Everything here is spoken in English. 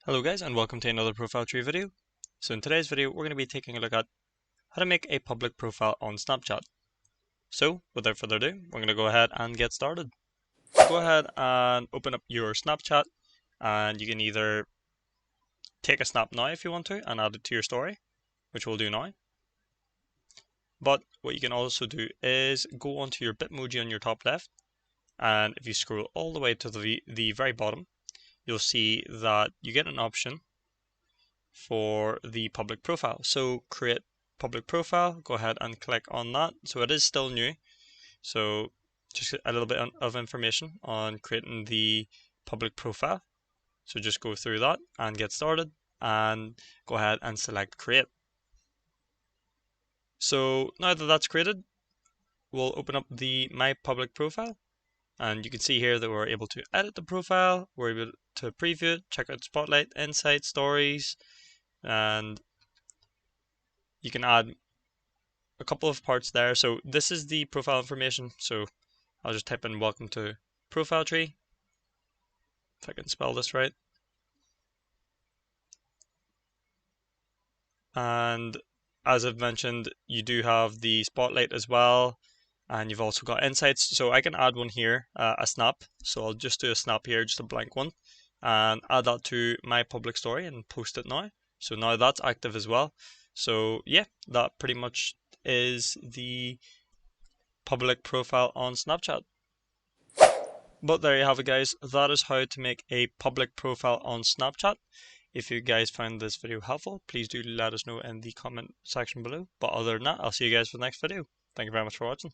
Hello guys, and welcome to another ProfileTree video. So in today's video we're going to be taking a look at how to make a public profile on Snapchat. So without further ado, we're going to go ahead and get started. Go ahead and open up your Snapchat, and you can either take a snap now if you want to and add it to your story, which we'll do now. But what you can also do is go onto your Bitmoji on your top left, and if you scroll all the way to the very bottom, you'll see that you get an option for the public profile. So create public profile, go ahead and click on that. So it is still new, so just a little bit of information on creating the public profile. So just go through that and get started, and go ahead and select create. So now that that's created, we'll open up the my public profile, and you can see here that we're able to edit the profile, we're able to preview it, check out Spotlight, Insights, Stories, and you can add a couple of parts there. So this is the profile information. So I'll just type in welcome to ProfileTree, if I can spell this right. And as I've mentioned, you do have the Spotlight as well, and you've also got Insights. So I can add one here, a snap. So I'll just do a snap here, just a blank one, and add that to my public story and post it now. So now that's active as well. So yeah, that pretty much is the public profile on Snapchat. But there you have it, guys. That is how to make a public profile on Snapchat. If you guys found this video helpful, please do let us know in the comment section below. But other than that, I'll see you guys for the next video. Thank you very much for watching.